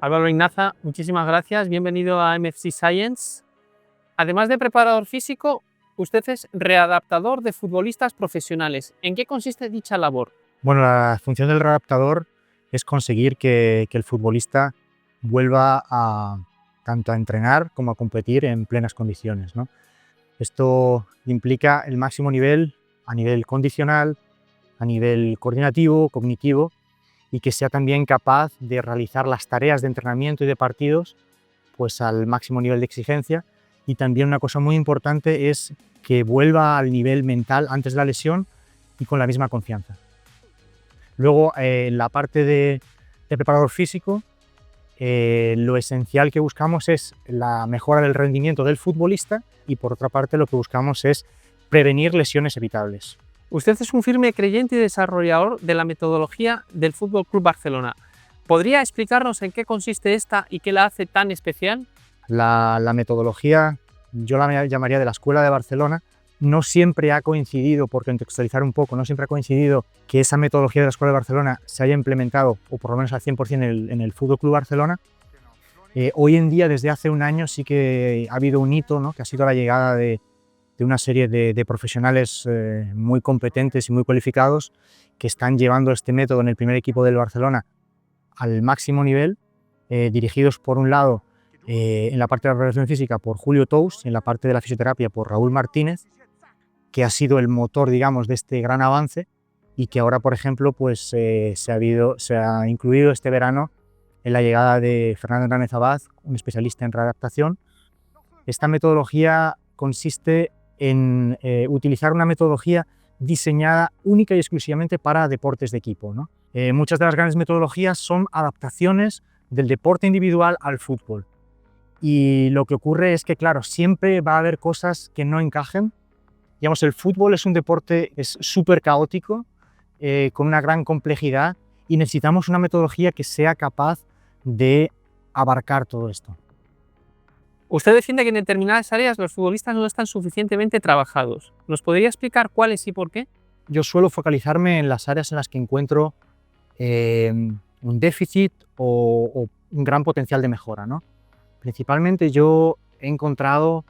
Álvaro Ignaza, muchísimas gracias. Bienvenido a MFC Science. Además de preparador físico, usted es readaptador de futbolistas profesionales. ¿En qué consiste dicha labor? Bueno, la función del readaptador es conseguir que el futbolista vuelva tanto a entrenar como a competir en plenas condiciones, ¿no? Esto implica el máximo nivel a nivel condicional, a nivel coordinativo, cognitivo, y que sea también capaz de realizar las tareas de entrenamiento y de partidos pues al máximo nivel de exigencia. Y también una cosa muy importante es que vuelva al nivel mental antes de la lesión y con la misma confianza. Luego, en la parte de preparador físico, lo esencial que buscamos es la mejora del rendimiento del futbolista y, por otra parte, lo que buscamos es prevenir lesiones evitables. Usted es un firme creyente y desarrollador de la metodología del Fútbol Club Barcelona. ¿Podría explicarnos en qué consiste esta y qué la hace tan especial? La metodología, yo la llamaría de la Escuela de Barcelona, no siempre ha coincidido, por contextualizar un poco, no siempre ha coincidido que esa metodología de la Escuela de Barcelona se haya implementado, o por lo menos al 100% en el Fútbol Club Barcelona. Hoy en día, desde hace un año, sí que ha habido un hito, ¿no?, que ha sido la llegada de una serie de profesionales muy competentes y muy cualificados que están llevando este método en el primer equipo del Barcelona al máximo nivel, dirigidos por un lado en la parte de la preparación física por Julio Tous y en la parte de la fisioterapia por Raúl Martínez, que ha sido el motor, digamos, de este gran avance y que ahora, por ejemplo, pues, se ha incluido este verano en la llegada de Fernando Hernández Abad, un especialista en readaptación. Esta metodología consiste en utilizar una metodología diseñada única y exclusivamente para deportes de equipo, ¿no? Muchas de las grandes metodologías son adaptaciones del deporte individual al fútbol. Y lo que ocurre es que, claro, siempre va a haber cosas que no encajen. Digamos, el fútbol es un deporte súper caótico, con una gran complejidad, y necesitamos una metodología que sea capaz de abarcar todo esto. Usted defiende que en determinadas áreas los futbolistas no están suficientemente trabajados. ¿Nos podría explicar cuáles y por qué? Yo suelo focalizarme en las áreas en las que encuentro un déficit o un gran potencial de mejora, ¿no? Principalmente yo he encontrado,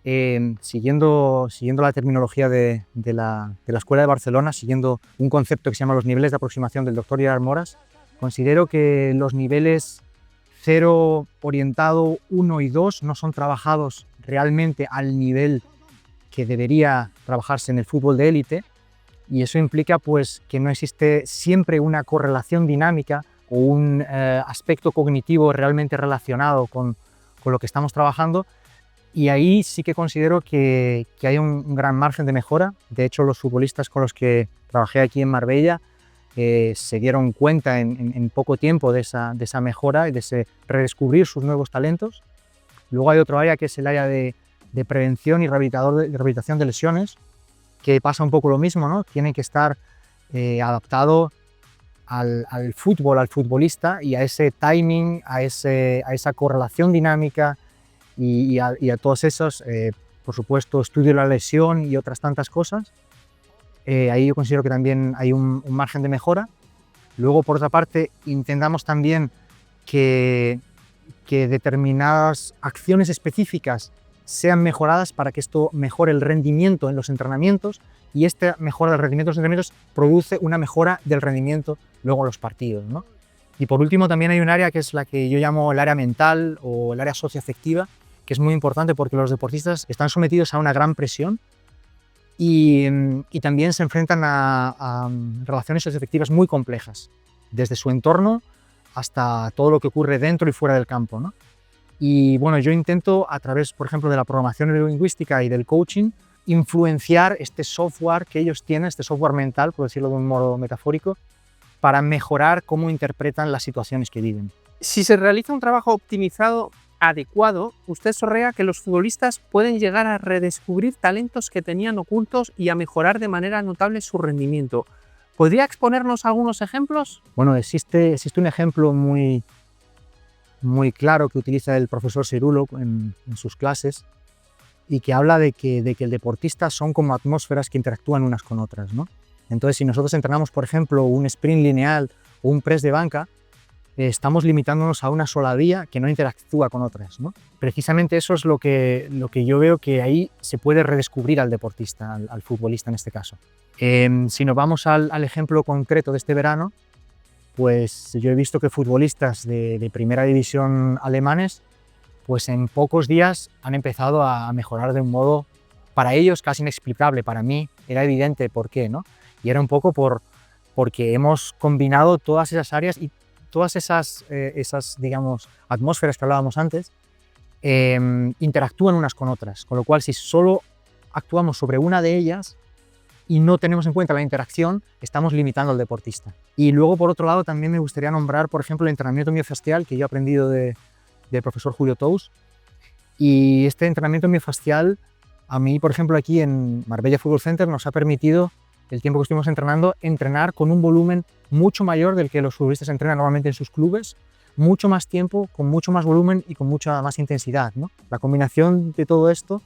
siguiendo la terminología de la Escuela de Barcelona, siguiendo un concepto que se llama los niveles de aproximación del doctor Gerard Moras, considero que los niveles 0 orientado, 1 y 2 no son trabajados realmente al nivel que debería trabajarse en el fútbol de élite, y eso implica pues, que no existe siempre una correlación dinámica o un aspecto cognitivo realmente relacionado con lo que estamos trabajando, y ahí sí que considero que hay un gran margen de mejora. De hecho, los futbolistas con los que trabajé aquí en Marbella se dieron cuenta en poco tiempo de esa mejora y de ese redescubrir sus nuevos talentos. Luego hay otro área que es el área de prevención y rehabilitación de lesiones, que pasa un poco lo mismo, ¿no? Tiene que estar adaptado al fútbol, al futbolista, y a ese timing, a esa correlación dinámica y a todos esos, por supuesto, estudio de la lesión y otras tantas cosas. Ahí yo considero que también hay un margen de mejora. Luego, por otra parte, intentamos también que determinadas acciones específicas sean mejoradas para que esto mejore el rendimiento en los entrenamientos, y esta mejora del rendimiento en los entrenamientos produce una mejora del rendimiento luego en los partidos, ¿no? Y por último, también hay un área que es la que yo llamo el área mental o el área socioafectiva, que es muy importante porque los deportistas están sometidos a una gran presión y también se enfrentan a relaciones socioafectivas muy complejas, desde su entorno hasta todo lo que ocurre dentro y fuera del campo, ¿no? Y bueno, yo intento, a través, por ejemplo, de la programación neurolingüística y del coaching, influenciar este software que ellos tienen, este software mental, por decirlo de un modo metafórico, para mejorar cómo interpretan las situaciones que viven. Si se realiza un trabajo optimizado adecuado, usted sorrea que los futbolistas pueden llegar a redescubrir talentos que tenían ocultos y a mejorar de manera notable su rendimiento. ¿Podría exponernos algunos ejemplos? Bueno, existe un ejemplo muy claro que utiliza el profesor Cirulo en sus clases, y que habla de que el deportista son como atmósferas que interactúan unas con otras, ¿no? Entonces, si nosotros entrenamos, por ejemplo, un sprint lineal o un press de banca, estamos limitándonos a una sola vía que no interactúa con otras, ¿no? Precisamente eso es lo que yo veo que ahí se puede redescubrir al deportista, al futbolista en este caso. Si nos vamos al ejemplo concreto de este verano, pues yo he visto que futbolistas de primera división alemanes, pues en pocos días han empezado a mejorar de un modo para ellos casi inexplicable. Para mí era evidente por qué, ¿no? Y era un poco porque hemos combinado todas esas áreas y todas esas digamos, atmósferas que hablábamos antes, interactúan unas con otras, con lo cual si solo actuamos sobre una de ellas y no tenemos en cuenta la interacción, estamos limitando al deportista. Y luego, por otro lado, también me gustaría nombrar, por ejemplo, el entrenamiento miofascial que yo he aprendido del profesor Julio Tous. Y este entrenamiento miofascial, a mí, por ejemplo, aquí en Marbella Fútbol Center nos ha permitido, el tiempo que estuvimos entrenando, entrenar con un volumen mucho mayor del que los futbolistas entrenan normalmente en sus clubes, mucho más tiempo, con mucho más volumen y con mucha más intensidad, ¿no? La combinación de todo esto,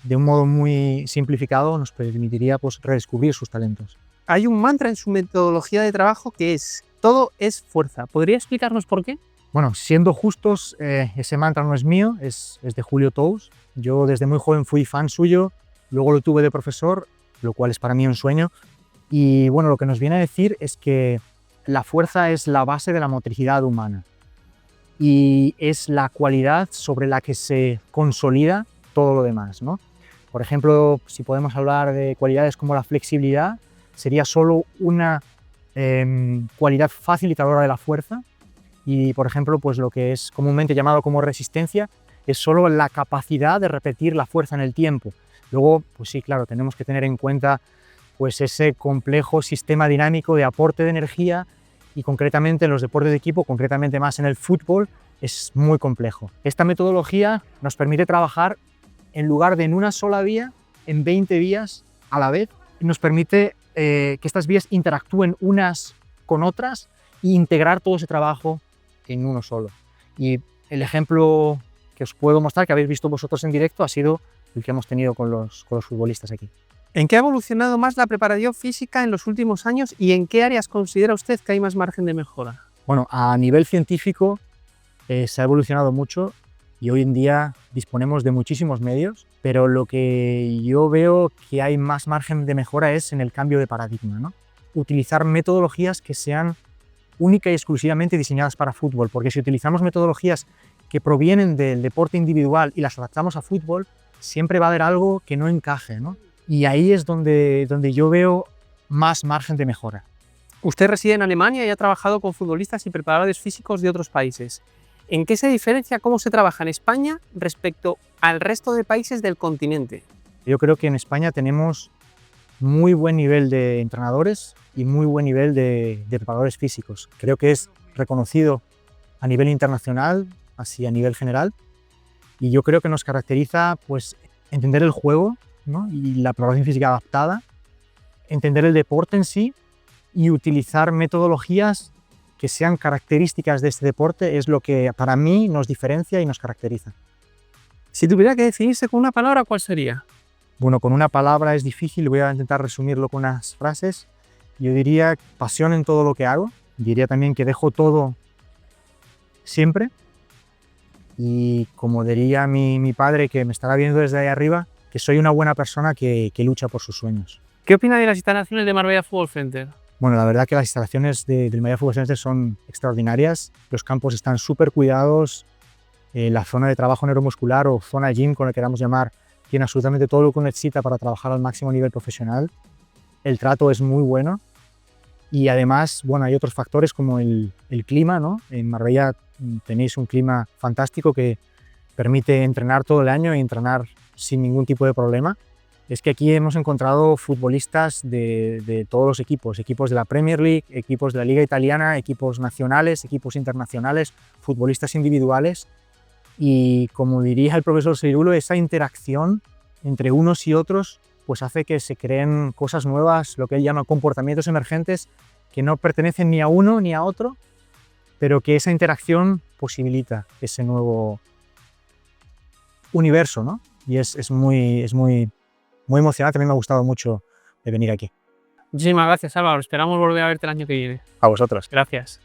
de un modo muy simplificado, nos permitiría pues, redescubrir sus talentos. Hay un mantra en su metodología de trabajo que es: todo es fuerza. ¿Podría explicarnos por qué? Bueno, siendo justos, ese mantra no es mío, es de Julio Tous. Yo desde muy joven fui fan suyo, luego lo tuve de profesor, lo cual es para mí un sueño. Y bueno, lo que nos viene a decir es que la fuerza es la base de la motricidad humana y es la cualidad sobre la que se consolida todo lo demás, ¿no? Por ejemplo, si podemos hablar de cualidades como la flexibilidad, sería solo una cualidad facilitadora de la fuerza. Y, por ejemplo, pues lo que es comúnmente llamado como resistencia es solo la capacidad de repetir la fuerza en el tiempo. Luego, pues sí, claro, tenemos que tener en cuenta pues ese complejo sistema dinámico de aporte de energía y concretamente en los deportes de equipo, concretamente más en el fútbol, es muy complejo. Esta metodología nos permite trabajar en lugar de en una sola vía, en 20 vías a la vez, y nos permite que estas vías interactúen unas con otras e integrar todo ese trabajo en uno solo. Y el ejemplo que os puedo mostrar, que habéis visto vosotros en directo, ha sido el que hemos tenido con los futbolistas aquí. ¿En qué ha evolucionado más la preparación física en los últimos años y en qué áreas considera usted que hay más margen de mejora? Bueno, a nivel científico se ha evolucionado mucho y hoy en día disponemos de muchísimos medios, pero lo que yo veo que hay más margen de mejora es en el cambio de paradigma, ¿no? Utilizar metodologías que sean única y exclusivamente diseñadas para fútbol, porque si utilizamos metodologías que provienen del deporte individual y las adaptamos a fútbol, siempre va a haber algo que no encaje, ¿no? Y ahí es donde yo veo más margen de mejora. Usted reside en Alemania y ha trabajado con futbolistas y preparadores físicos de otros países. ¿En qué se diferencia cómo se trabaja en España respecto al resto de países del continente? Yo creo que en España tenemos muy buen nivel de entrenadores y muy buen nivel de preparadores físicos. Creo que es reconocido a nivel internacional, así a nivel general, y yo creo que nos caracteriza pues, entender el juego, ¿no? Y la preparación física adaptada, entender el deporte en sí y utilizar metodologías que sean características de este deporte es lo que para mí nos diferencia y nos caracteriza. Si tuviera que definirse con una palabra, ¿cuál sería? Bueno, con una palabra es difícil, voy a intentar resumirlo con unas frases. Yo diría pasión en todo lo que hago, diría también que dejo todo siempre y como diría mi padre, que me estará viendo desde ahí arriba, que soy una buena persona que lucha por sus sueños. ¿Qué opina de las instalaciones de Marbella Fútbol Center? Bueno, la verdad que las instalaciones del Marbella Fútbol Center son extraordinarias, los campos están súper cuidados, la zona de trabajo neuromuscular o zona gym, como le queramos llamar, tiene absolutamente todo lo que necesita para trabajar al máximo nivel profesional, el trato es muy bueno y además, bueno, hay otros factores como el clima, ¿no? En Marbella tenéis un clima fantástico que permite entrenar todo el año y entrenar sin ningún tipo de problema. Es que aquí hemos encontrado futbolistas de todos los equipos de la Premier League, equipos de la Liga Italiana, equipos nacionales, equipos internacionales, futbolistas individuales y como diría el profesor Seirulo, esa interacción entre unos y otros pues hace que se creen cosas nuevas, lo que él llama comportamientos emergentes que no pertenecen ni a uno ni a otro, pero que esa interacción posibilita ese nuevo universo, ¿no? Y es muy emocionante, a mí me ha gustado mucho de venir aquí. Muchísimas gracias, Álvaro. Esperamos volver a verte el año que viene. A vosotros. Gracias.